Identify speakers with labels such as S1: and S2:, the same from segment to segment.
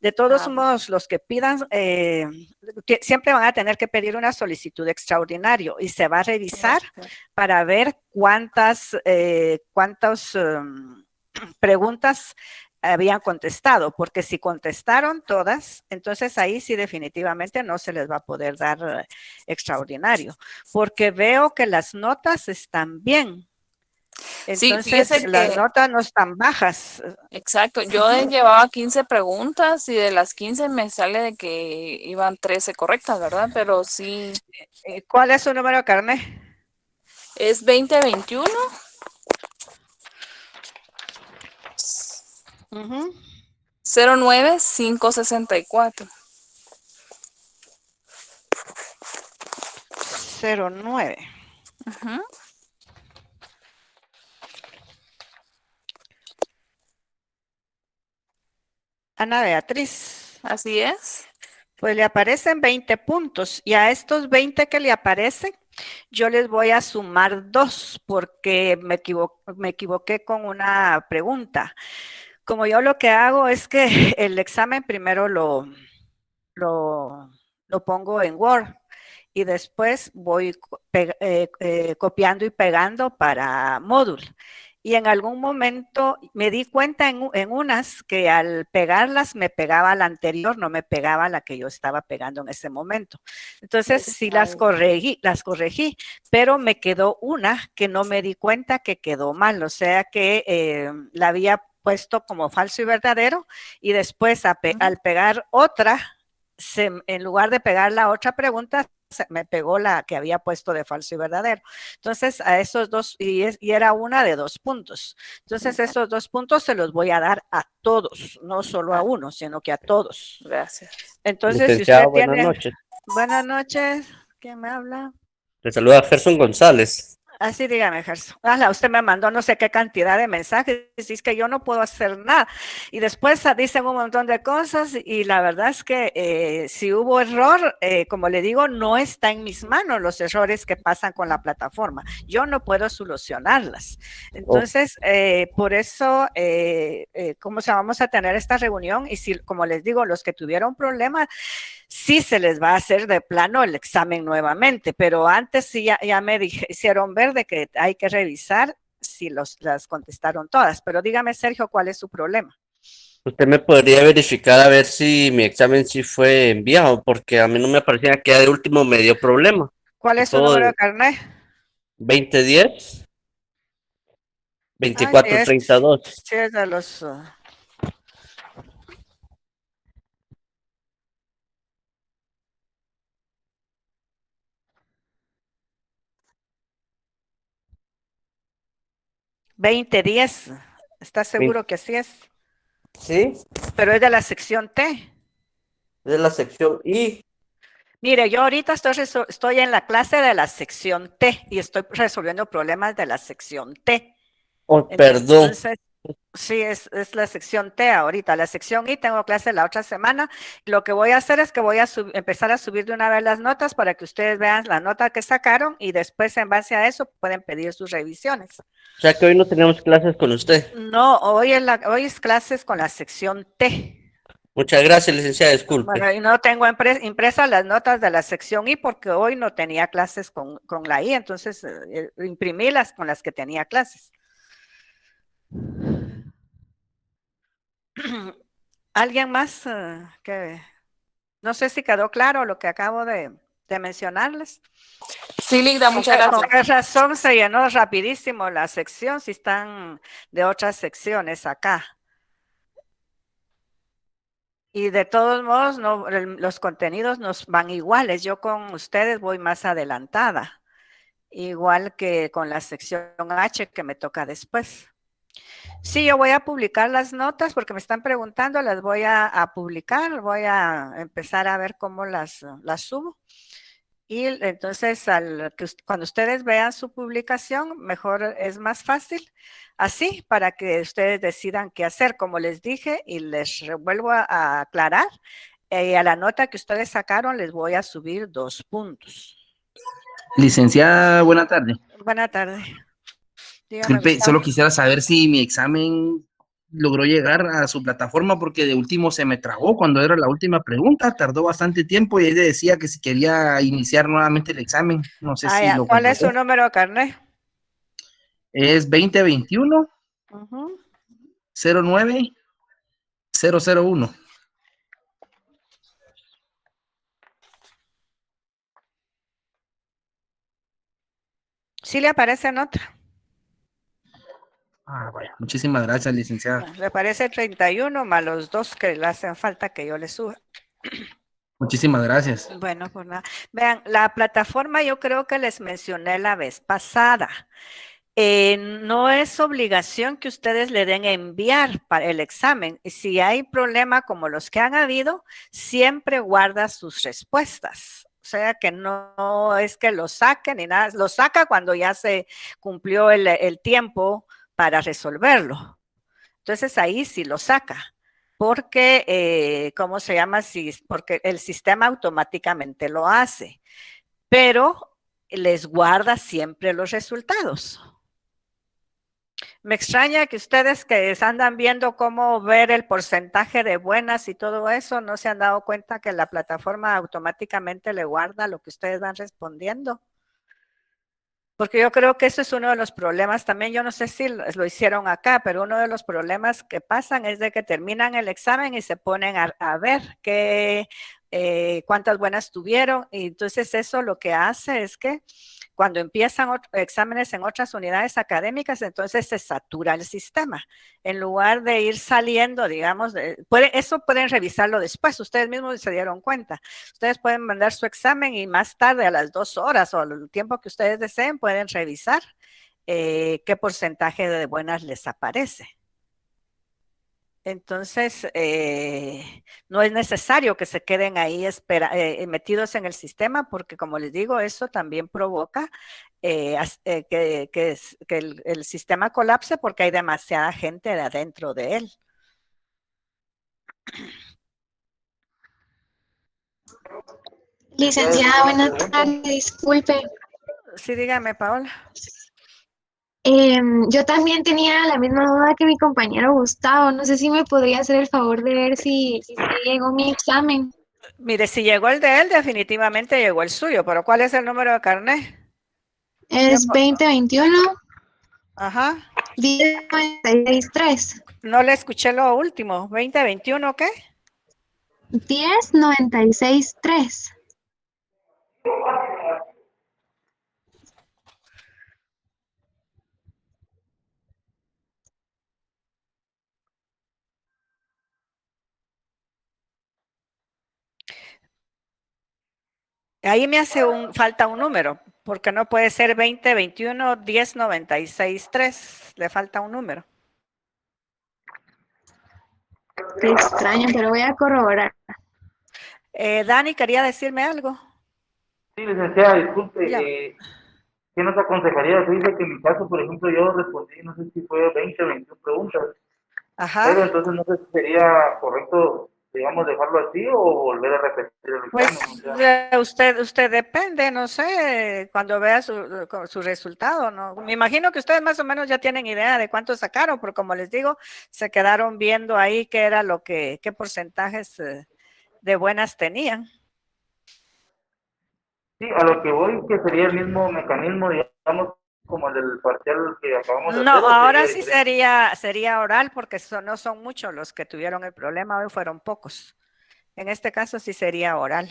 S1: De todos modos, los que pidan, siempre van a tener que pedir una solicitud de extraordinario y se va a revisar para ver cuántas preguntas habían contestado, porque si contestaron todas, entonces ahí sí definitivamente no se les va a poder dar extraordinario, porque veo que las notas están bien. Entonces,
S2: sí,
S1: las notas no están bajas.
S2: Exacto, yo llevaba 15 preguntas y de las 15 me sale de que iban 13 correctas, ¿verdad? Pero sí.
S1: ¿Cuál es su número de carnet?
S2: Es 2021. 09564.
S1: 09. Ana Beatriz.
S2: Así es.
S1: Pues le aparecen 20 puntos y a estos 20 que le aparecen, yo les voy a sumar 2 porque me equivoqué con una pregunta. Como yo lo que hago es que el examen primero lo pongo en Word y después voy copiando y pegando para Moodle. Y en algún momento me di cuenta en unas que al pegarlas me pegaba la anterior, no me pegaba la que yo estaba pegando en ese momento. Entonces sí las corregí, pero me quedó una que no me di cuenta que quedó mal, o sea que la había puesto como falso y verdadero y después al pegar otra, en lugar de pegar la otra pregunta, me pegó la que había puesto de falso y verdadero. Entonces, a esos dos, y era una de 2 puntos. Entonces, esos 2 puntos se los voy a dar a todos, no solo a uno, sino que a todos.
S2: Gracias.
S1: Entonces, si usted
S3: Licenciado, buenas
S1: tiene...
S3: noches.
S1: Buenas noches, ¿quién me habla?
S3: Le saluda Gerson González.
S1: Así dígame, Gerson. Usted me mandó no sé qué cantidad de mensajes, y es que yo no puedo hacer nada. Y después dicen un montón de cosas y la verdad es que si hubo error, como le digo, no está en mis manos los errores que pasan con la plataforma. Yo no puedo solucionarlas. Entonces, por eso, ¿cómo se vamos a tener esta reunión? Y si, como les digo, los que tuvieron problemas, sí se les va a hacer de plano el examen nuevamente, pero antes sí ya me hicieron ver de que hay que revisar si las contestaron todas. Pero dígame, Sergio, ¿cuál es su problema?
S3: Usted me podría verificar a ver si mi examen sí fue enviado, porque a mí no me parecía que de último me dio problema.
S1: ¿Cuál
S3: Y
S1: es su
S3: todo
S1: número de
S3: de
S1: carnet?
S3: 2010,
S1: Ay, sí
S3: 2432.
S1: sí es de los... 2010. ¿Estás seguro que así es?
S3: Sí,
S1: Pero es de la sección T.
S3: de la sección I.
S1: Mire, yo ahorita estoy en la clase de la sección T y estoy resolviendo problemas de la sección T.
S3: Oh, perdón.
S1: Entonces, sí, es la sección T ahorita. La sección I tengo clase la otra semana. Lo que voy a hacer es que voy a empezar a subir de una vez las notas para que ustedes vean la nota que sacaron y después en base a eso pueden pedir sus revisiones.
S3: O sea que hoy no tenemos clases con usted.
S1: No, hoy es clases con la sección T.
S3: Muchas gracias, licenciada, disculpe.
S1: Bueno, y no tengo impresas las notas de la sección I porque hoy no tenía clases con la I, entonces imprimí las con las que tenía clases. ¿Alguien más que no sé si quedó claro lo que acabo de mencionarles?
S2: Sí, Ligda, muchas
S1: ¿Con
S2: gracias.
S1: qué razón se llenó rapidísimo la sección si están de otras secciones acá? Y de todos modos, no, los contenidos nos van iguales. Yo con ustedes voy más adelantada, igual que con la sección H que me toca después. Sí, yo voy a publicar las notas porque me están preguntando, las voy a publicar, voy a empezar a ver cómo las subo. Y entonces, cuando ustedes vean su publicación, mejor es más fácil así para que ustedes decidan qué hacer. Como les dije y les vuelvo a aclarar, a la nota que ustedes sacaron les voy a subir 2 puntos.
S4: Licenciada, buena tarde.
S1: Buena tarde. Dígame,
S4: Disculpe,
S1: Gustavo.
S4: solo quisiera saber si mi examen logró llegar a su plataforma porque de último se me trabó cuando era la última pregunta, tardó bastante tiempo y ella decía que si quería iniciar nuevamente el examen, no sé si lo
S1: ¿Cuál es su
S4: comprobó.
S1: número de carnet?
S4: Es 2021
S1: Ujú.
S4: 09 001.
S1: Sí le aparece nota.
S4: Ah, vaya, muchísimas gracias, licenciada.
S1: Le aparece 31 más los 2 que le hacen falta que yo le suba.
S4: Muchísimas gracias.
S1: Bueno, pues nada. Vean, la plataforma yo creo que les mencioné la vez pasada. No es obligación que ustedes le den a enviar para el examen. Y si hay problema como los que han habido, siempre guarda sus respuestas. O sea que no es que lo saquen ni nada, lo saca cuando ya se cumplió el tiempo para resolverlo. Entonces ahí sí lo saca, porque, ¿cómo se llama? Sí, porque el sistema automáticamente lo hace, pero les guarda siempre los resultados. Me extraña que ustedes que andan viendo cómo ver el porcentaje de buenas y todo eso, no se han dado cuenta que la plataforma automáticamente le guarda lo que ustedes van respondiendo. Porque yo creo que eso es uno de los problemas también. Yo no sé si lo hicieron acá, pero uno de los problemas que pasan es de que terminan el examen y se ponen a ver cuántas buenas tuvieron. Y entonces eso lo que hace es que cuando empiezan exámenes en otras unidades académicas, entonces se satura el sistema. En lugar de ir saliendo, digamos, eso pueden revisarlo después. Ustedes mismos se dieron cuenta. Ustedes pueden mandar su examen y más tarde a las 2 horas o el tiempo que ustedes deseen pueden revisar qué porcentaje de buenas les aparece. Entonces, no es necesario que se queden ahí metidos en el sistema porque, como les digo, eso también provoca que el sistema colapse porque hay demasiada gente de adentro de él.
S5: Licenciada, buenas tardes, disculpe.
S1: Sí, dígame, Paola.
S5: Yo también tenía la misma duda que mi compañero Gustavo. No sé si me podría hacer el favor de ver si llegó mi examen.
S1: Mire, si llegó el de él, definitivamente llegó el suyo, pero ¿cuál es el número de carnet?
S5: Es 2021
S1: Ajá.
S5: 1096
S1: No le escuché lo último. ¿2021 qué?
S5: 10963.
S1: Ahí me hace falta un número, porque no puede ser 2021 1096 3. Le falta un número.
S5: Qué extraño, pero voy a corroborar.
S1: Dani, quería decirme algo.
S6: Sí, licenciada, disculpe,
S1: Ya.
S6: ¿qué nos aconsejaría? Se dice que en mi caso, por ejemplo, yo respondí, no sé si fue 20 o 21 preguntas, pero
S1: Ajá.
S6: entonces no sé si sería correcto, digamos, dejarlo así o volver a repetir el
S1: Pues
S6: examen. O sea,
S1: usted depende, no sé, cuando vea su resultado, ¿no? Me imagino que ustedes más o menos ya tienen idea de cuánto sacaron, porque como les digo, se quedaron viendo ahí qué era qué porcentajes de buenas tenían.
S6: sí, a lo que voy, que sería el mismo mecanismo, digamos, como el del parcial que acabamos de
S1: No,
S6: hacer, o
S1: ahora
S6: sería
S1: sí
S6: diferente.
S1: sería oral, porque no son muchos los que tuvieron el problema, hoy fueron pocos. En este caso sí sería oral.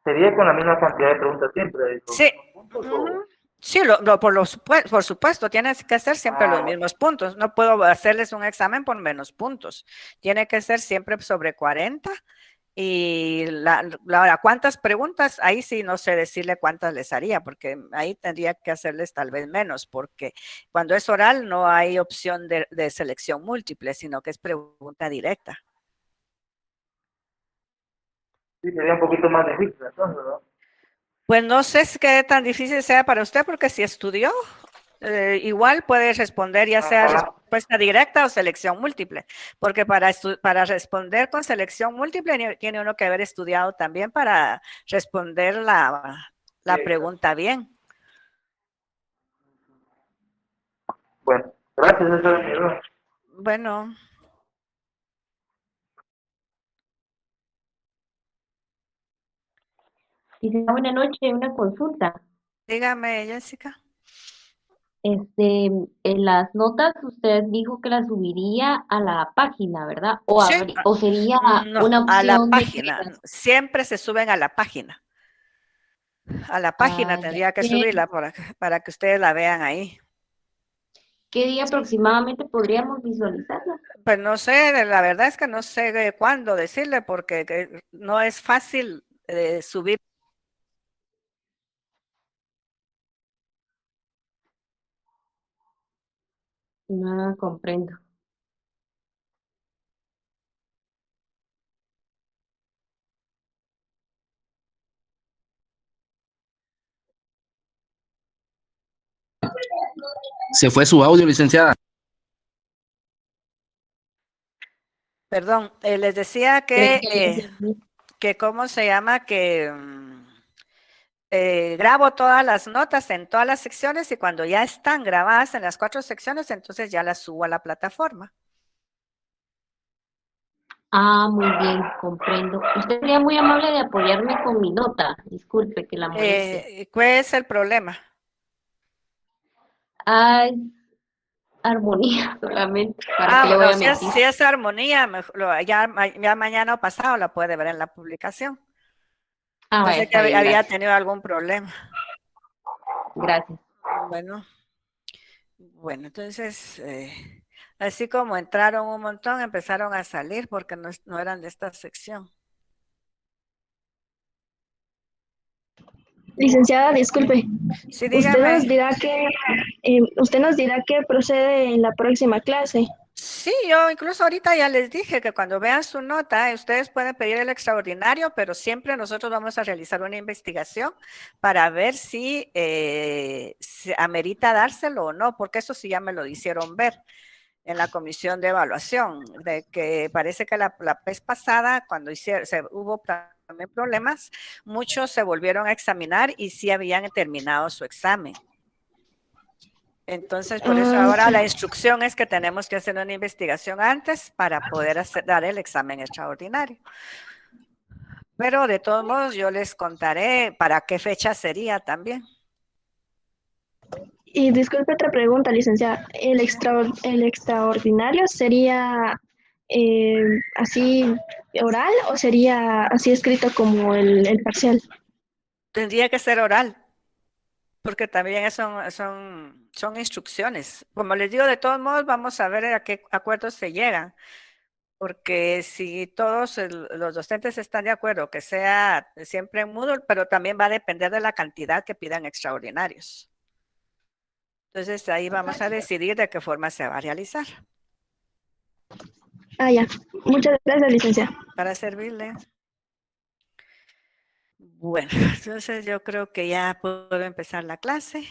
S6: Sería con la misma cantidad de preguntas siempre, de los
S1: Sí.
S6: mismos puntos,
S1: Ujú.
S6: o...
S1: Sí, por supuesto, tienes que hacer siempre los
S6: Ah,
S1: mismos puntos. No puedo hacerles un examen por menos puntos. Tiene que ser siempre sobre 40. Y ahora, ¿cuántas preguntas? Ahí sí no sé decirle cuántas les haría, porque ahí tendría que hacerles tal vez menos, porque cuando es oral no hay opción de selección múltiple, sino que es pregunta directa.
S6: sí, sería un poquito más difícil entonces, ¿no?
S1: Pues no sé qué tan difícil sea para usted, porque si estudió, igual puede responder ya sea
S6: Ajá.
S1: respuesta directa o selección múltiple, porque para responder con selección múltiple tiene uno que haber estudiado también para responder
S6: Sí,
S1: la pregunta bien.
S6: bueno, gracias, esa era mi duda.
S1: Bueno,
S7: Dice, buenas noches, una consulta.
S1: dígame, Jessica.
S7: En las notas usted dijo que las subiría a la página, ¿verdad?
S1: Sí,
S7: O sería
S1: no,
S7: una
S1: a la
S7: opción de que
S1: página. Siempre se suben a la página. A la página
S7: ya.
S1: tendría que subirla para que ustedes la vean ahí.
S7: ¿Qué día aproximadamente podríamos visualizarla?
S1: Pues no sé, la verdad es que no sé cuándo decirle porque no es fácil subir.
S7: No comprendo.
S4: Se fue su audio, licenciada.
S1: Perdón, les decía
S7: ¿Cree que le hace bien?
S1: que ¿cómo se llama? Que grabo todas las notas en todas las secciones y cuando ya están grabadas en las 4 secciones, entonces ya las subo a la plataforma.
S7: Ah, muy bien, comprendo. Usted sería muy amable de apoyarme con mi nota. Disculpe que la moleste.
S1: ¿Cuál es el problema?
S7: Ay, armonía solamente, ¿para qué le voy
S1: Bueno,
S7: a mentir?
S1: si es armonía, ya mañana o pasado la puede ver en la publicación.
S7: Ah, vaya,
S1: Pensé que
S7: está bien,
S1: había
S7: gracias.
S1: tenido algún problema.
S7: Gracias.
S1: Bueno, bueno, entonces, así como entraron un montón, empezaron a salir porque no eran de esta sección.
S8: Licenciada, disculpe,
S1: Sí, dígame.
S8: usted nos dirá qué procede en la próxima clase.
S1: Sí, yo incluso ahorita ya les dije que cuando vean su nota, ustedes pueden pedir el extraordinario, pero siempre nosotros vamos a realizar una investigación para ver si se amerita dárselo o no, porque eso sí ya me lo hicieron ver en la comisión de evaluación, de que parece que la vez pasada, cuando hubo también problemas, muchos se volvieron a examinar y sí habían terminado su examen. Entonces, por eso ahora
S8: Sí.
S1: la instrucción es que tenemos que hacer una investigación antes para poder dar el examen extraordinario. Pero de todos modos, yo les contaré para qué fecha sería también.
S8: Y disculpe otra pregunta, licenciada. ¿El extraordinario sería así oral o sería así escrito como el parcial?
S1: Tendría que ser oral, porque también son instrucciones. Como les digo, de todos modos, vamos a ver a qué acuerdos se llegan. Porque si todos los docentes están de acuerdo que sea siempre en Moodle, pero también va a depender de la cantidad que pidan extraordinarios. Entonces ahí vamos a decidir de qué forma se va a realizar.
S8: Ah, ya. Muchas gracias, licenciada.
S1: Para servirle. Bueno, entonces yo creo que ya puedo empezar la clase.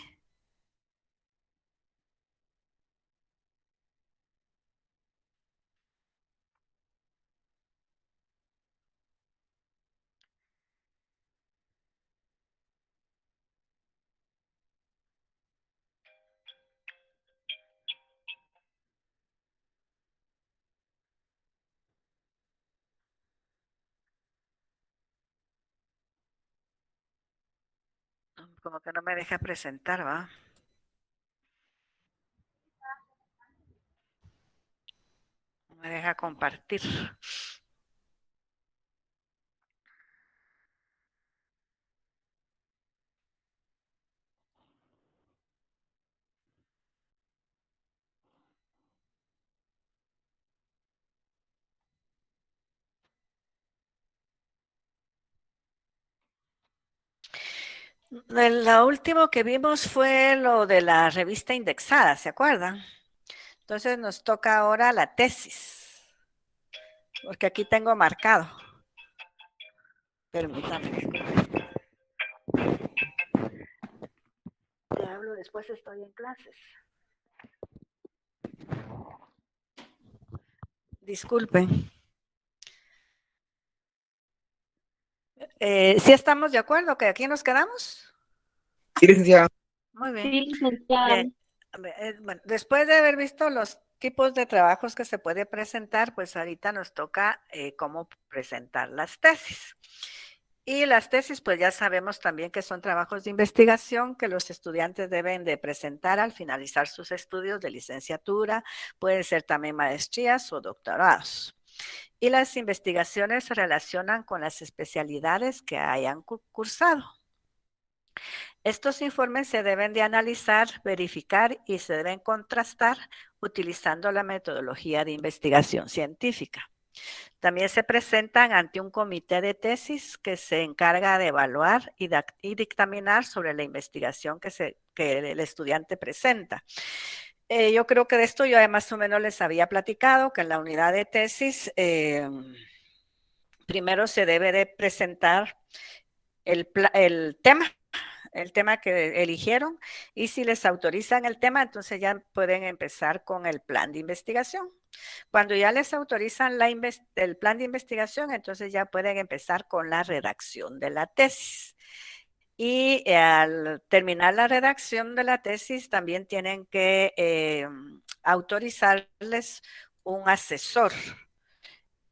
S1: Como que no me deja presentar, ¿va? No me deja compartir. Lo último que vimos fue lo de la revista indexada, ¿se acuerdan? Entonces nos toca ahora la tesis, porque aquí tengo marcado. Permítame, disculpe. Te hablo después, estoy en clases. Disculpen. ¿Sí estamos de acuerdo que aquí nos quedamos?
S4: Sí, licenciada.
S1: Muy bien.
S7: Sí, licenciada.
S1: Bien. Bueno, después de haber visto los tipos de trabajos que se puede presentar, pues ahorita nos toca cómo presentar las tesis. Y las tesis, pues ya sabemos también que son trabajos de investigación que los estudiantes deben de presentar al finalizar sus estudios de licenciatura, pueden ser también maestrías o doctorados. Y las investigaciones se relacionan con las especialidades que hayan cursado. Estos informes se deben de analizar, verificar y se deben contrastar utilizando la metodología de investigación científica. También se presentan ante un comité de tesis que se encarga de evaluar y dictaminar sobre la investigación que el estudiante presenta. Yo creo que de esto yo más o menos les había platicado, que en la unidad de tesis primero se debe de presentar el tema que eligieron, y si les autorizan el tema, entonces ya pueden empezar con el plan de investigación. Cuando ya les autorizan el plan de investigación, entonces ya pueden empezar con la redacción de la tesis. Y al terminar la redacción de la tesis, también tienen que autorizarles un asesor.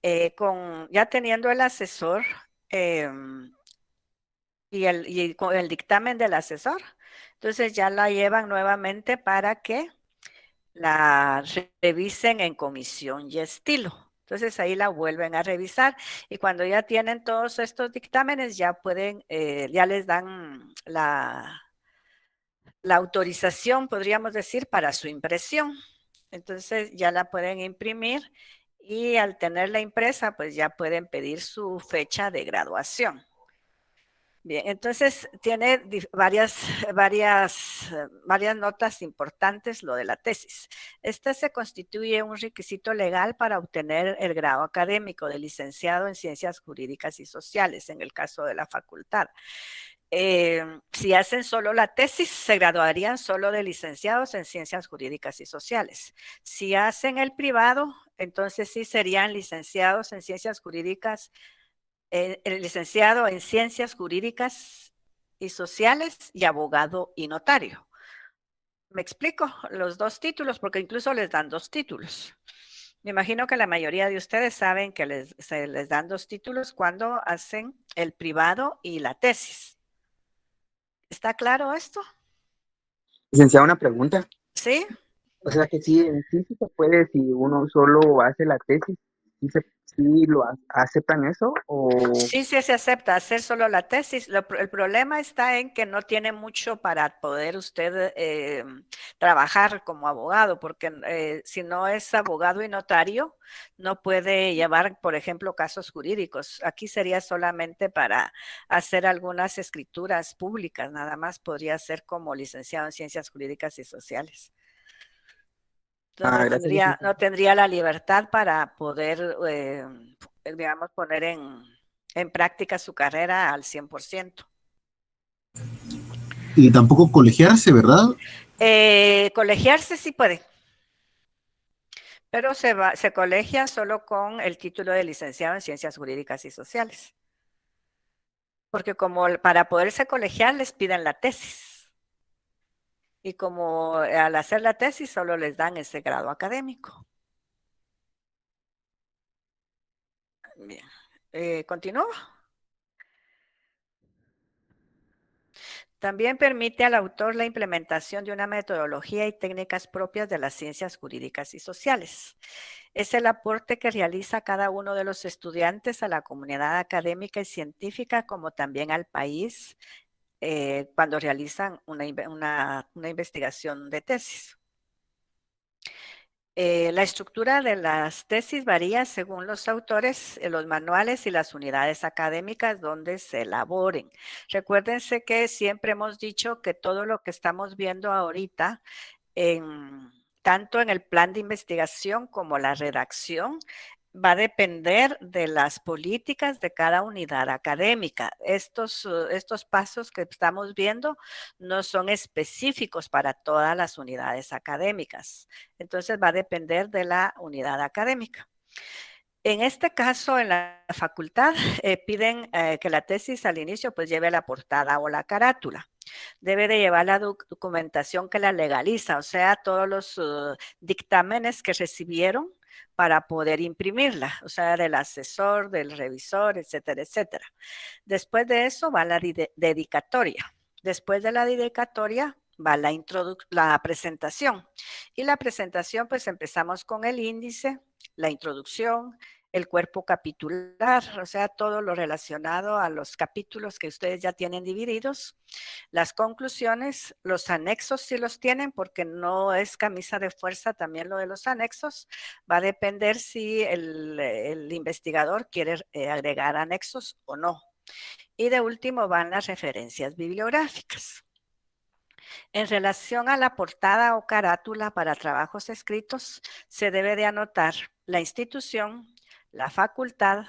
S1: Ya teniendo el asesor, y con el dictamen del asesor, entonces ya la llevan nuevamente para que la revisen en comisión y estilo. Entonces ahí la vuelven a revisar, y cuando ya tienen todos estos dictámenes ya pueden, ya les dan la autorización, podríamos decir, para su impresión. Entonces ya la pueden imprimir, y al tenerla impresa, pues ya pueden pedir su fecha de graduación. Bien, entonces tiene varias notas importantes lo de la tesis. Esta se constituye un requisito legal para obtener el grado académico de licenciado en Ciencias Jurídicas y Sociales, en el caso de la facultad. Si hacen solo la tesis, se graduarían solo de licenciados en Ciencias Jurídicas y Sociales. Si hacen el privado, entonces sí serían licenciados en Ciencias Jurídicas, el licenciado en Ciencias Jurídicas y Sociales y abogado y notario. ¿Me explico? Los dos títulos, porque incluso les dan dos títulos. Me imagino que la mayoría de ustedes saben que se les dan dos títulos cuando hacen el privado y la tesis. ¿Está claro esto?
S9: Licenciada, una pregunta.
S1: ¿Sí?
S9: O sea que sí, en sí se puede, si uno solo hace la tesis, sí lo aceptan eso o...
S1: Sí, sí se acepta hacer solo la tesis. El problema está en que no tiene mucho para poder usted trabajar como abogado, porque si no es abogado y notario, no puede llevar, por ejemplo, casos jurídicos. Aquí sería solamente para hacer algunas escrituras públicas, nada más podría ser como licenciado en Ciencias Jurídicas y Sociales. Entonces
S9: gracias.
S1: no tendría la libertad para poder, digamos, poner en práctica su carrera al 100%.
S10: Y tampoco colegiarse, ¿verdad?
S1: Colegiarse sí puede, pero se colegia solo con el título de licenciado en Ciencias Jurídicas y Sociales. Porque como para poderse colegiar les piden la tesis. Y como al hacer la tesis solo les dan ese grado académico. Bien, continúo. También permite al autor la implementación de una metodología y técnicas propias de las ciencias jurídicas y sociales. Es el aporte que realiza cada uno de los estudiantes a la comunidad académica y científica, como también al país, cuando realizan una investigación de tesis. La estructura de las tesis varía según los autores, los manuales y las unidades académicas donde se elaboren. Recuérdense que siempre hemos dicho que todo lo que estamos viendo ahorita, tanto en el plan de investigación como la redacción, va a depender de las políticas de cada unidad académica. Estos pasos que estamos viendo no son específicos para todas las unidades académicas. Entonces va a depender de la unidad académica. En este caso, en la facultad, piden que la tesis al inicio pues lleve la portada o la carátula. Debe de llevar la documentación que la legaliza, o sea, todos los dictámenes que recibieron para poder imprimirla, o sea, del asesor, del revisor, etcétera, etcétera. Después de eso va la dedicatoria. Después de la dedicatoria va la presentación. Y la presentación, pues empezamos con el índice, la introducción, el cuerpo capitular, o sea, todo lo relacionado a los capítulos que ustedes ya tienen divididos, las conclusiones, los anexos si los tienen, porque no es camisa de fuerza también lo de los anexos, va a depender si el investigador quiere agregar anexos o no. Y de último van las referencias bibliográficas. En relación a la portada o carátula para trabajos escritos, se debe de anotar la institución, la facultad,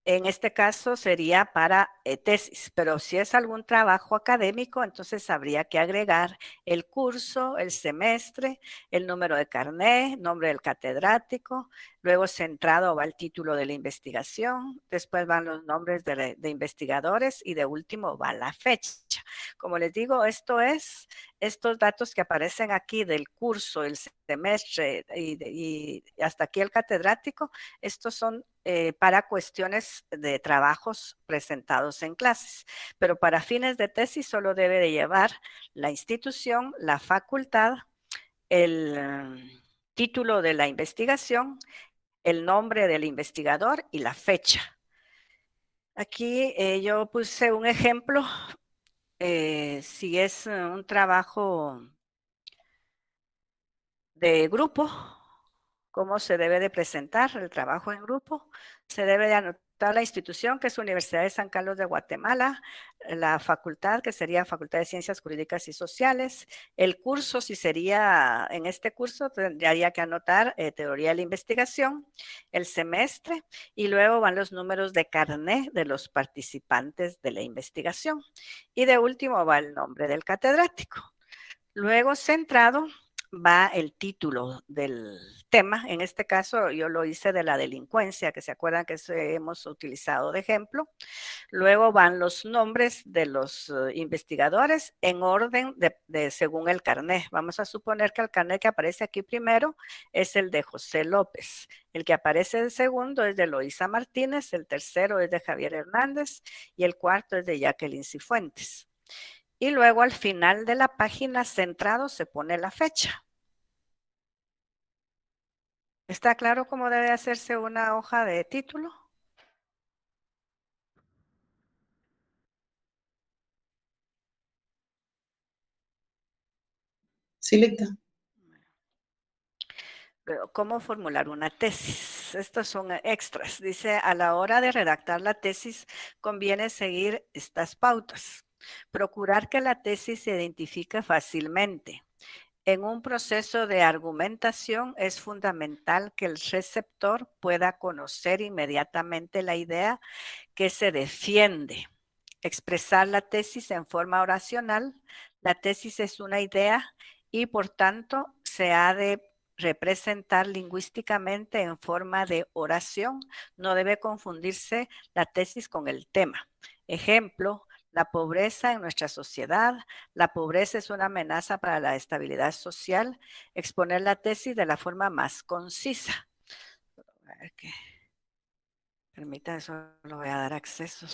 S1: en este caso sería para tesis, pero si es algún trabajo académico, entonces habría que agregar el curso, el semestre, el número de carné, nombre del catedrático, luego centrado va el título de la investigación, después van los nombres de investigadores y de último va la fecha. Como les digo, estos datos que aparecen aquí del curso, el semestre y hasta aquí el catedrático, estos son para cuestiones de trabajos presentados en clases, pero para fines de tesis solo debe de llevar la institución, la facultad, el título de la investigación, el nombre del investigador y la fecha. Aquí yo puse un ejemplo, si es un trabajo de grupo, cómo se debe de presentar el trabajo en grupo. Se debe de anotar la institución, que es Universidad de San Carlos de Guatemala, la facultad, que sería Facultad de Ciencias Jurídicas y Sociales, el curso, si sería en este curso, tendría que anotar teoría de la investigación, el semestre, y luego van los números de carné de los participantes de la investigación. Y de último va el nombre del catedrático. Luego, centrado, va el título del tema. En este caso, yo lo hice de la delincuencia, que se acuerdan que hemos utilizado de ejemplo. Luego van los nombres de los investigadores en orden según el carné. Vamos a suponer que el carné que aparece aquí primero es el de José López. El que aparece de segundo es de Loisa Martínez, el tercero es de Javier Hernández y el cuarto es de Jacqueline Cifuentes. Y luego al final de la página centrado se pone la fecha. ¿Está claro cómo debe hacerse una hoja de título?
S11: Sí, Lecta.
S1: ¿Cómo formular una tesis? Estos son extras. Dice, a la hora de redactar la tesis conviene seguir estas pautas. Procurar que la tesis se identifique fácilmente. En un proceso de argumentación es fundamental que el receptor pueda conocer inmediatamente la idea que se defiende. Expresar la tesis en forma oracional. La tesis es una idea y por tanto se ha de representar lingüísticamente en forma de oración. No debe confundirse la tesis con el tema. Ejemplo, la pobreza en nuestra sociedad. La pobreza es una amenaza para la estabilidad social. Exponer la tesis de la forma más concisa. A ver qué. Permítanme, solo voy a dar acceso.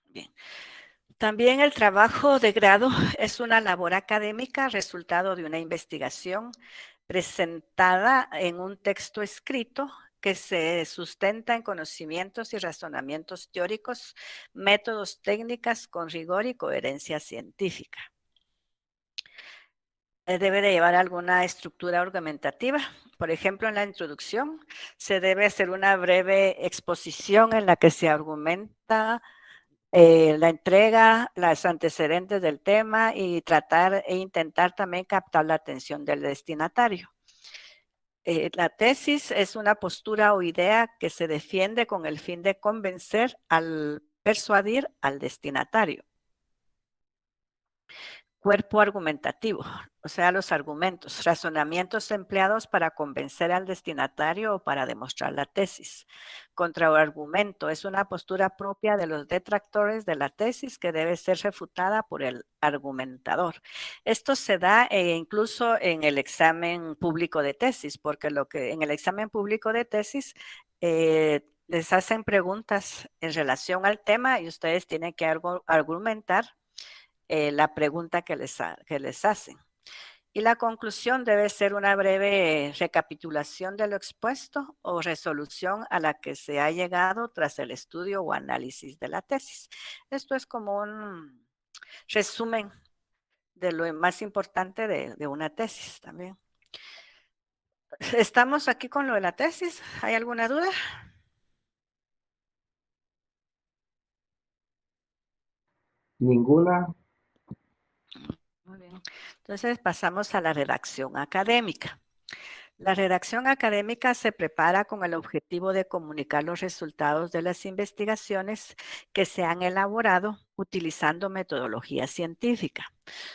S1: Bien. También el trabajo de grado es una labor académica, resultado de una investigación presentada en un texto escrito que se sustenta en conocimientos y razonamientos teóricos, métodos técnicas con rigor y coherencia científica. Debe de llevar alguna estructura argumentativa. Por ejemplo, en la introducción se debe hacer una breve exposición en la que se argumenta la entrega, los antecedentes del tema y tratar e intentar también captar la atención del destinatario. La tesis es una postura o idea que se defiende con el fin de convencer al persuadir al destinatario. cuerpo argumentativo, o sea, los argumentos, razonamientos empleados para convencer al destinatario o para demostrar la tesis. Contraargumento es una postura propia de los detractores de la tesis que debe ser refutada por el argumentador. Esto se da incluso en el examen público de tesis, porque en el examen público de tesis les hacen preguntas en relación al tema y ustedes tienen que argumentar la pregunta que les hacen. Y la conclusión debe ser una breve recapitulación de lo expuesto o resolución a la que se ha llegado tras el estudio o análisis de la tesis. Esto es como un resumen de lo más importante de una tesis también. ¿Estamos aquí con lo de la tesis? ¿Hay alguna duda?
S9: Ninguna.
S1: Muy bien. Entonces pasamos a la redacción académica. La redacción académica se prepara con el objetivo de comunicar los resultados de las investigaciones que se han elaborado utilizando metodología científica.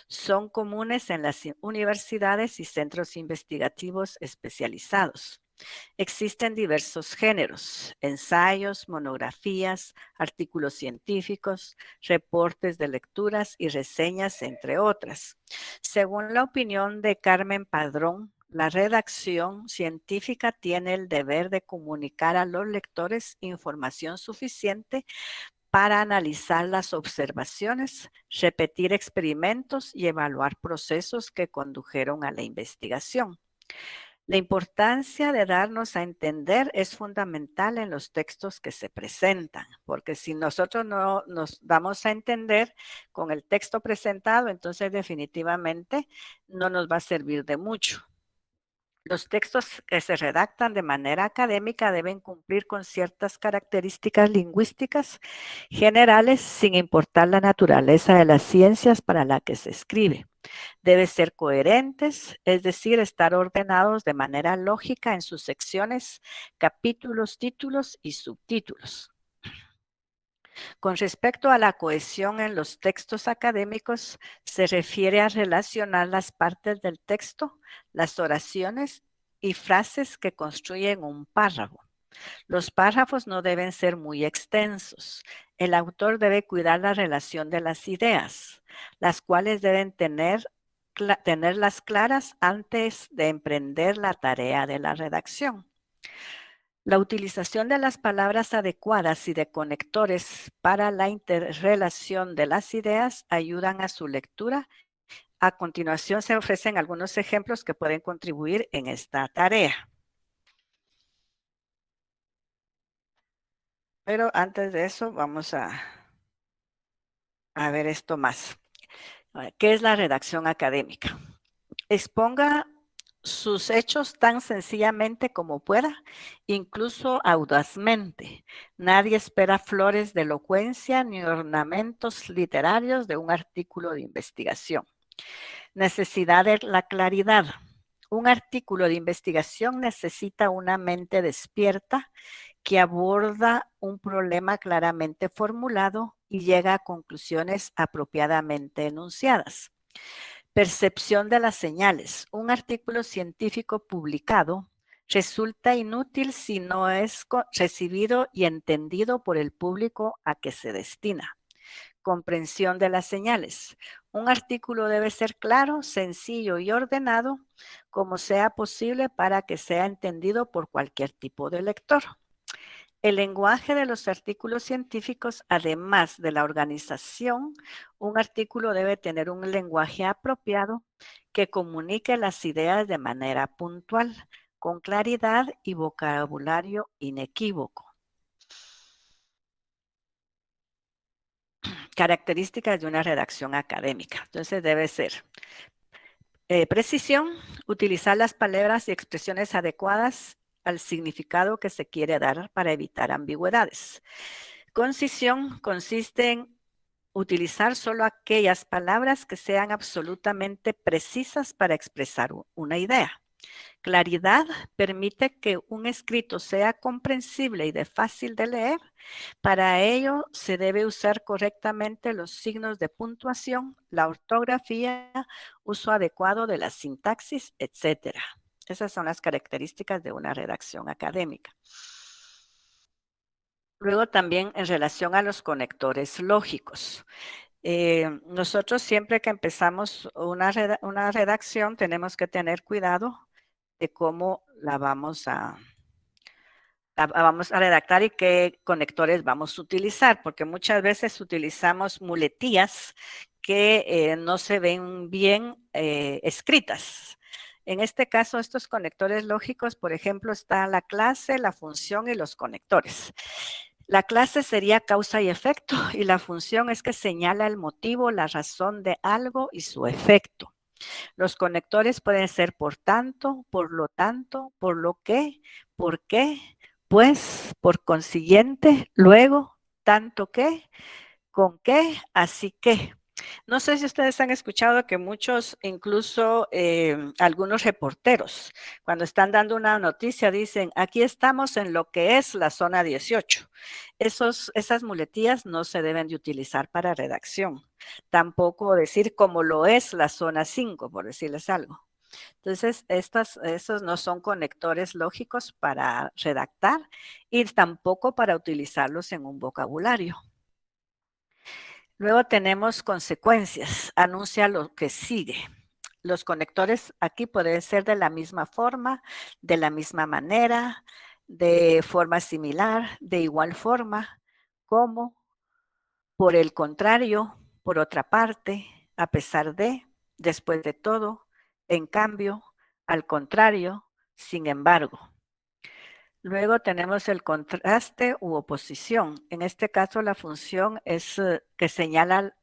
S1: Son comunes en las universidades y centros investigativos especializados. Existen diversos géneros: ensayos, monografías, artículos científicos, reportes de lecturas y reseñas, entre otras. Según la opinión de Carmen Padrón, la redacción científica tiene el deber de comunicar a los lectores información suficiente para analizar las observaciones, repetir experimentos y evaluar procesos que condujeron a la investigación. La importancia de darnos a entender es fundamental en los textos que se presentan, porque si nosotros no nos damos a entender con el texto presentado, entonces definitivamente no nos va a servir de mucho. Los textos que se redactan de manera académica deben cumplir con ciertas características lingüísticas generales sin importar la naturaleza de las ciencias para la que se escribe. Deben ser coherentes, es decir, estar ordenados de manera lógica en sus secciones, capítulos, títulos y subtítulos. Con respecto a la cohesión en los textos académicos, se refiere a relacionar las partes del texto, las oraciones y frases que construyen un párrafo. Los párrafos no deben ser muy extensos. El autor debe cuidar la relación de las ideas, las cuales deben tenerlas claras antes de emprender la tarea de la redacción. La utilización de las palabras adecuadas y de conectores para la interrelación de las ideas ayudan a su lectura. A continuación se ofrecen algunos ejemplos que pueden contribuir en esta tarea. Pero antes de eso vamos a ver esto más. ¿Qué es la redacción académica? Exponga sus hechos tan sencillamente como pueda, incluso audazmente. Nadie espera flores de elocuencia ni ornamentos literarios de un artículo de investigación. Necesidad de la claridad. Un artículo de investigación necesita una mente despierta que aborda un problema claramente formulado y llega a conclusiones apropiadamente enunciadas. Percepción de las señales. Un artículo científico publicado resulta inútil si no es recibido y entendido por el público a que se destina. Comprensión de las señales. Un artículo debe ser claro, sencillo y ordenado, como sea posible para que sea entendido por cualquier tipo de lector. El lenguaje de los artículos científicos, además de la organización, un artículo debe tener un lenguaje apropiado que comunique las ideas de manera puntual, con claridad y vocabulario inequívoco. Características de una redacción académica. Entonces debe ser precisión, utilizar las palabras y expresiones adecuadas al significado que se quiere dar para evitar ambigüedades. Concisión consiste en utilizar solo aquellas palabras que sean absolutamente precisas para expresar una idea. Claridad permite que un escrito sea comprensible y de fácil de leer. Para ello se debe usar correctamente los signos de puntuación, la ortografía, uso adecuado de la sintaxis, etc. Esas son las características de una redacción académica. Luego también en relación a los conectores lógicos. Nosotros siempre que empezamos una redacción tenemos que tener cuidado de cómo la vamos a redactar y qué conectores vamos a utilizar, porque muchas veces utilizamos muletillas que no se ven bien escritas. En este caso, estos conectores lógicos, por ejemplo, está la clase, la función y los conectores. La clase sería causa y efecto y la función es que señala el motivo, la razón de algo y su efecto. Los conectores pueden ser por tanto, por lo tanto, por lo que, por qué, pues, por consiguiente, luego, tanto que, con qué, así que. No sé si ustedes han escuchado que muchos, incluso algunos reporteros, cuando están dando una noticia, dicen, aquí estamos en lo que es la zona 18. Esas muletillas no se deben de utilizar para redacción. Tampoco decir como lo es la zona 5, por decirles algo. Entonces, esos no son conectores lógicos para redactar y tampoco para utilizarlos en un vocabulario. Luego tenemos consecuencias, anuncia lo que sigue. Los conectores aquí pueden ser de la misma forma, de la misma manera, de forma similar, de igual forma, como, por el contrario, por otra parte, a pesar de, después de todo, en cambio, al contrario, sin embargo. Luego tenemos el contraste u oposición. En este caso, la función es que señala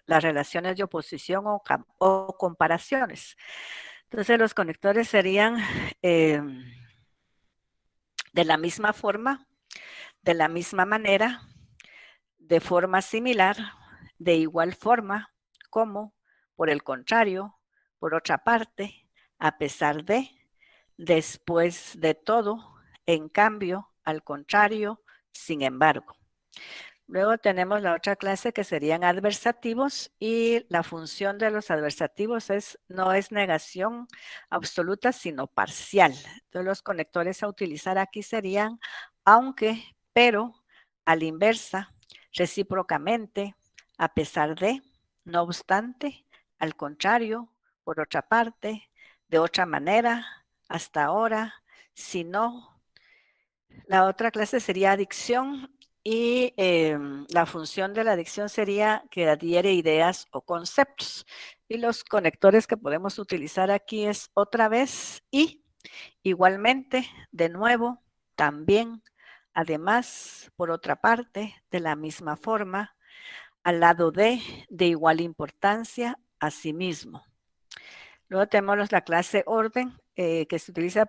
S1: las relaciones de oposición o comparaciones. Entonces, los conectores serían de la misma forma, de la misma manera, de forma similar, de igual forma, como, por el contrario, por otra parte, a pesar de, después de todo, en cambio, al contrario, sin embargo. Luego tenemos la otra clase que serían adversativos y la función de los adversativos no es negación absoluta, sino parcial. Entonces los conectores a utilizar aquí serían aunque, pero, a la inversa, recíprocamente, a pesar de, no obstante, al contrario, por otra parte, de otra manera, hasta ahora, si no. La otra clase sería adicción y la función de la adicción sería que adhiere ideas o conceptos. Y los conectores que podemos utilizar aquí es otra vez y, igualmente, de nuevo, también, además, por otra parte, de la misma forma, al lado de igual importancia, asimismo. Luego tenemos la clase orden, que se utiliza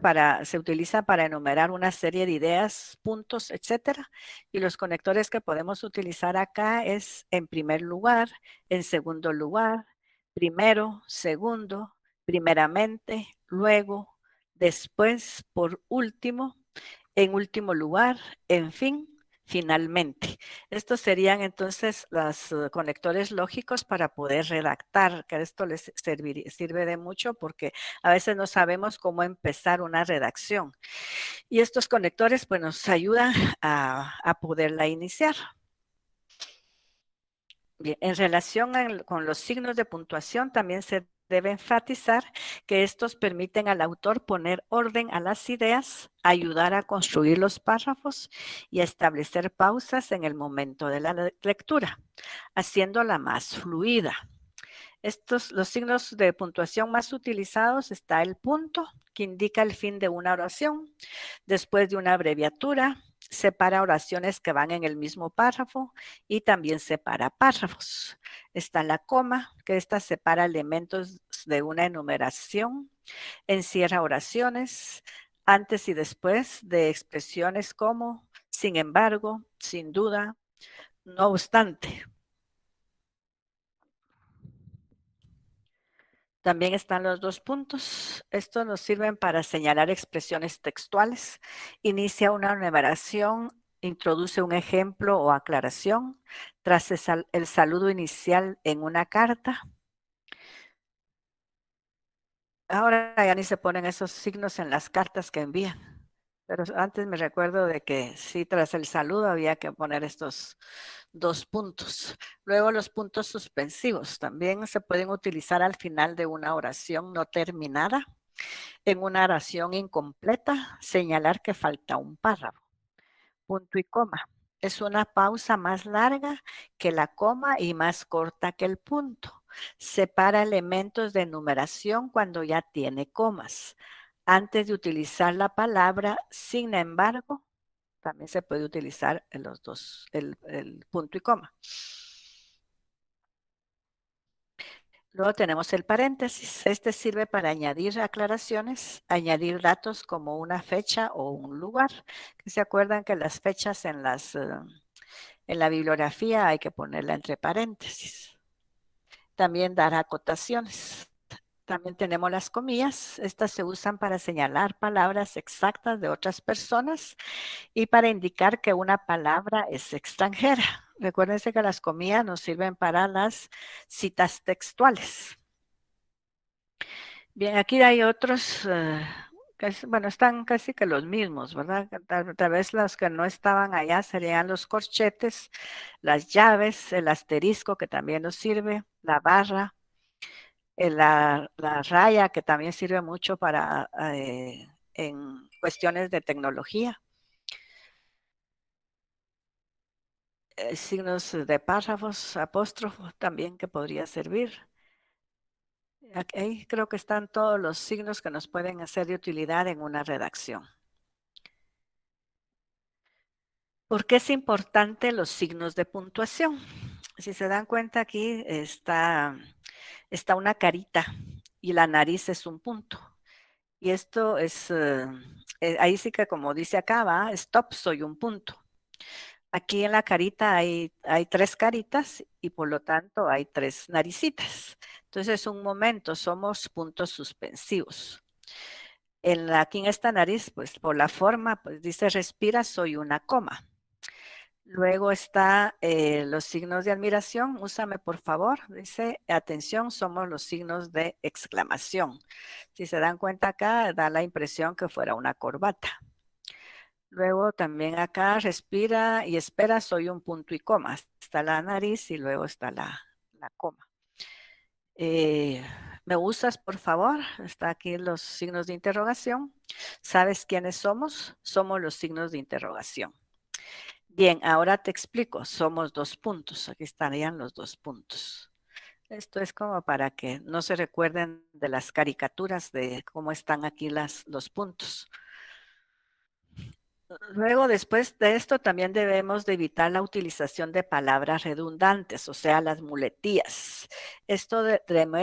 S1: para enumerar una serie de ideas, puntos, etcétera. Y los conectores que podemos utilizar acá es en primer lugar, en segundo lugar, primero, segundo, primeramente, luego, después, por último, en último lugar, en fin, finalmente. Estos serían entonces los conectores lógicos para poder redactar, que esto les sirve de mucho porque a veces no sabemos cómo empezar una redacción. Y estos conectores pues nos ayudan a poderla iniciar. Bien, en relación con los signos de puntuación, también se debe enfatizar que estos permiten al autor poner orden a las ideas, ayudar a construir los párrafos y a establecer pausas en el momento de la lectura, haciéndola más fluida. Los signos de puntuación más utilizados está el punto, que indica el fin de una oración, después de una abreviatura, separa oraciones que van en el mismo párrafo y también separa párrafos. Está la coma, que esta separa elementos de una enumeración, encierra oraciones antes y después de expresiones como, sin embargo, sin duda, no obstante. También están los 2 puntos. Estos nos sirven para señalar expresiones textuales. Inicia una numeración, introduce un ejemplo o aclaración tras el saludo inicial en una carta. Ahora ya ni se ponen esos signos en las cartas que envían. Pero antes me recuerdo de que sí, tras el saludo había que poner estos 2 puntos. Luego los puntos suspensivos también se pueden utilizar al final de una oración no terminada. En una oración incompleta, señalar que falta un párrafo. Punto y coma. Es una pausa más larga que la coma y más corta que el punto. Separa elementos de numeración cuando ya tiene comas. Antes de utilizar la palabra, sin embargo, también se puede utilizar los dos, el punto y coma. Luego tenemos el paréntesis. Este sirve para añadir aclaraciones, añadir datos como una fecha o un lugar. ¿Se acuerdan que las fechas en la bibliografía hay que ponerla entre paréntesis? También dar acotaciones. También tenemos las comillas. Estas se usan para señalar palabras exactas de otras personas y para indicar que una palabra es extranjera. Recuérdense que las comillas nos sirven para las citas textuales. Bien, aquí hay otros, bueno, están casi que los mismos, ¿verdad? Tal vez los que no estaban allá serían los corchetes, las llaves, el asterisco que también nos sirve, la barra, la raya que también sirve mucho para en cuestiones de tecnología. Signos de párrafos, apóstrofo también que podría servir. Ahí creo que están todos los signos que nos pueden hacer de utilidad en una redacción. ¿Por qué es importante los signos de puntuación? Si se dan cuenta aquí está una carita y la nariz es un punto. Y esto es, ahí sí que como dice acá, va, stop, soy un punto. Aquí en la carita hay 3 caritas y por lo tanto hay 3 naricitas. Entonces, un momento, somos puntos suspensivos. Aquí en esta nariz, pues por la forma, pues dice respira, soy una coma. Luego está los signos de admiración, úsame por favor, dice atención, somos los signos de exclamación. Si se dan cuenta acá, da la impresión que fuera una corbata. Luego también acá respira y espera, soy un punto y coma. Está la nariz y luego está la coma. ¿Me usas, por favor? Está aquí los signos de interrogación. ¿Sabes quiénes somos? Somos los signos de interrogación. Bien, ahora te explico. Somos 2 puntos. Aquí estarían los 2 puntos. Esto es como para que no se recuerden de las caricaturas de cómo están aquí los puntos. Luego, después de esto, también debemos de evitar la utilización de palabras redundantes, o sea, las muletillas. Esto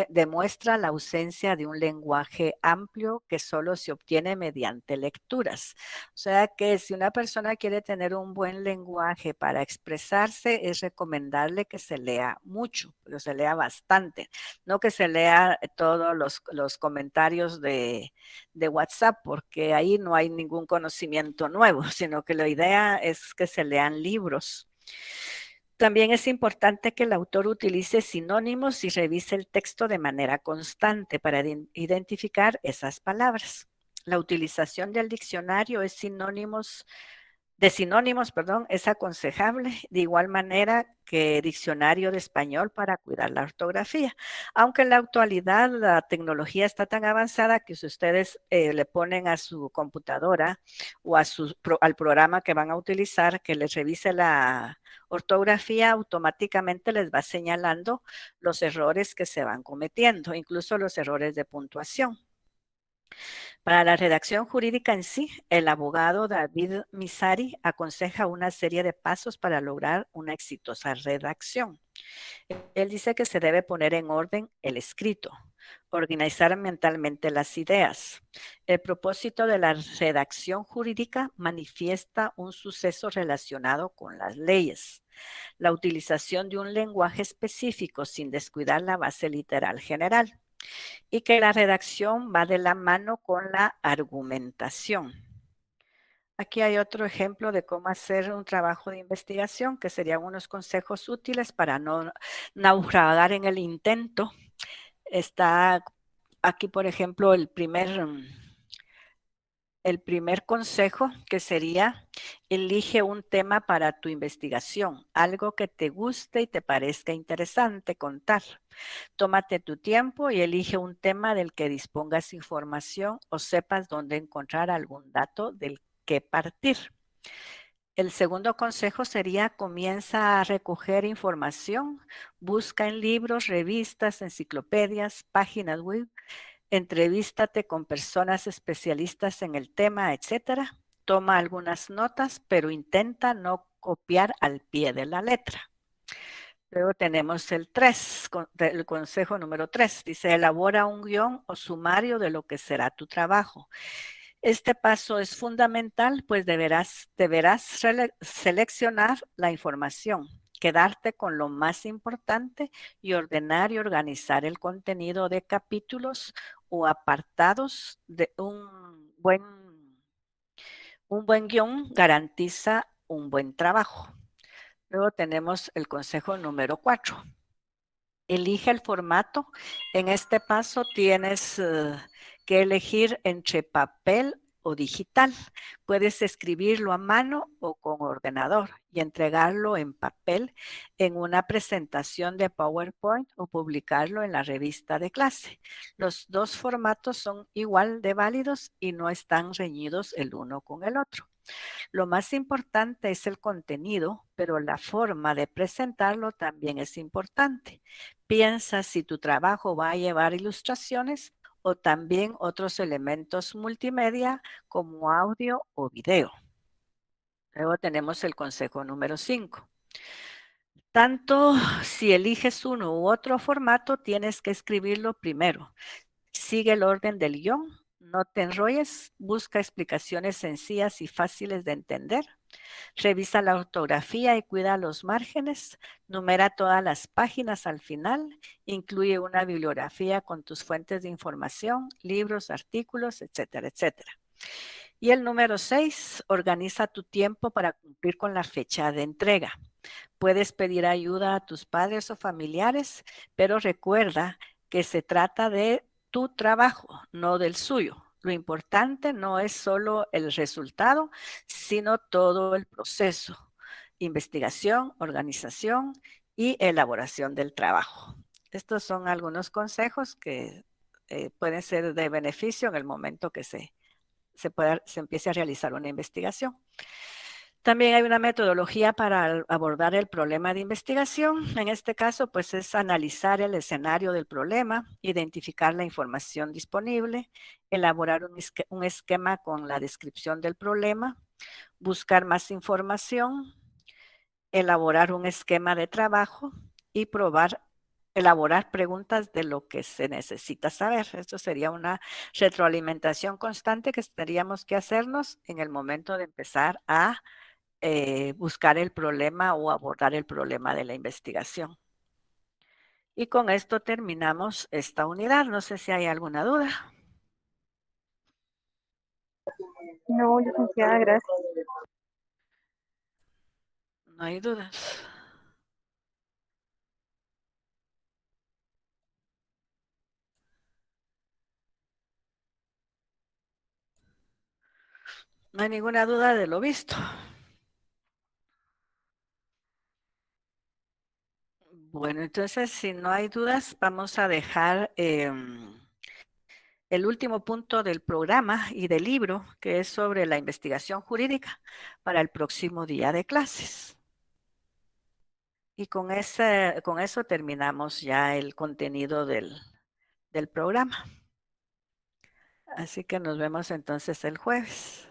S1: demuestra la ausencia de un lenguaje amplio que solo se obtiene mediante lecturas. O sea que si una persona quiere tener un buen lenguaje para expresarse, es recomendable que se lea mucho, que se lea bastante, no que se lea todos los comentarios de WhatsApp, porque ahí no hay ningún conocimiento nuevo, sino que la idea es que se lean libros. También es importante que el autor utilice sinónimos y revise el texto de manera constante para identificar esas palabras. La utilización del diccionario de sinónimos, es aconsejable, de igual manera que diccionario de español para cuidar la ortografía. Aunque en la actualidad la tecnología está tan avanzada que si ustedes le ponen a su computadora o al programa que van a utilizar que les revise la ortografía, automáticamente les va señalando los errores que se van cometiendo, incluso los errores de puntuación. Para la redacción jurídica en sí, el abogado David Misari aconseja una serie de pasos para lograr una exitosa redacción. Él dice que se debe poner en orden el escrito, organizar mentalmente las ideas. El propósito de la redacción jurídica manifiesta un suceso relacionado con las leyes. La utilización de un lenguaje específico sin descuidar la base literal general. y que la redacción va de la mano con la argumentación. Aquí hay otro ejemplo de cómo hacer un trabajo de investigación, que serían unos consejos útiles para no naufragar en el intento. Está aquí, por ejemplo, el primer consejo, que sería: elige un tema para tu investigación, algo que te guste y te parezca interesante contar. Tómate tu tiempo y elige un tema del que dispongas información o sepas dónde encontrar algún dato del que partir. El segundo consejo sería: comienza a recoger información, busca en libros, revistas, enciclopedias, páginas web, entrevístate con personas especialistas en el tema, etcétera. Toma algunas notas, pero intenta no copiar al pie de la letra. Luego tenemos el consejo número 3. Dice: elabora un guión o sumario de lo que será tu trabajo. Este paso es fundamental, pues deberás seleccionar la información, quedarte con lo más importante y ordenar y organizar el contenido de capítulos o apartados. De un buen guión garantiza un buen trabajo. Luego tenemos el consejo número 4. Elige el formato. En este paso tienes que elegir entre papel o digital. Puedes escribirlo a mano o con ordenador y entregarlo en papel en una presentación de PowerPoint o publicarlo en la revista de clase. Los dos formatos son igual de válidos y no están reñidos el uno con el otro. Lo más importante es el contenido, pero la forma de presentarlo también es importante. Piensa si tu trabajo va a llevar ilustraciones o también otros elementos multimedia como audio o video. Luego tenemos el consejo número 5. Tanto si eliges uno u otro formato, tienes que escribirlo primero. Sigue el orden del guión, no te enrolles, busca explicaciones sencillas y fáciles de entender. Revisa la ortografía y cuida los márgenes. Numera todas las páginas al final. Incluye una bibliografía con tus fuentes de información, libros, artículos, etcétera, etcétera. Y el número 6, organiza tu tiempo para cumplir con la fecha de entrega. Puedes pedir ayuda a tus padres o familiares, pero recuerda que se trata de tu trabajo, no del suyo. Lo importante no es solo el resultado, sino todo el proceso: investigación, organización y elaboración del trabajo. Estos son algunos consejos que pueden ser de beneficio en el momento que se empiece a realizar una investigación. También hay una metodología para abordar el problema de investigación. En este caso, pues es analizar el escenario del problema, identificar la información disponible, elaborar un esquema con la descripción del problema, buscar más información, elaborar un esquema de trabajo y elaborar preguntas de lo que se necesita saber. Esto sería una retroalimentación constante que tendríamos que hacernos en el momento de empezar a buscar el problema o abordar el problema de la investigación. Y con esto terminamos esta unidad. No sé si hay alguna duda.
S8: No, licenciada, gracias.
S1: No hay dudas. No hay ninguna duda de lo visto. Bueno, entonces, si no hay dudas, vamos a dejar el último punto del programa y del libro, que es sobre la investigación jurídica, para el próximo día de clases. Y con eso terminamos ya el contenido del programa. Así que nos vemos entonces el jueves.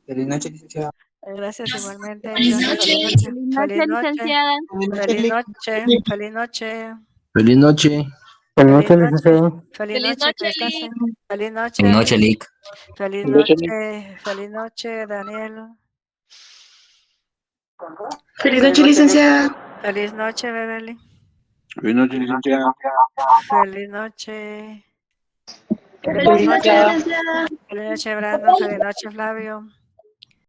S9: Feliz noche, licenciada.
S1: Gracias igualmente.
S7: Feliz
S1: Gracias.
S7: noche.
S1: Feliz noche.
S7: Licenciada.
S1: Feliz noche. Feliz noche.
S4: Feliz noche.
S10: Buenas
S1: Feliz
S10: noches,
S1: noche.
S10: licenciado.
S1: Feliz noche. Que descansen. Feliz noche.
S11: Buenas noches, Lick.
S1: Feliz noche. Feliz noche, Daniel.
S5: Feliz noche, licenciada.
S1: Feliz noche, Beverly.
S10: Buenas noches, licenciado.
S1: Feliz noche.
S8: Feliz noche, licenciada.
S1: Feliz noche, Brandon. Feliz noche, Flavio.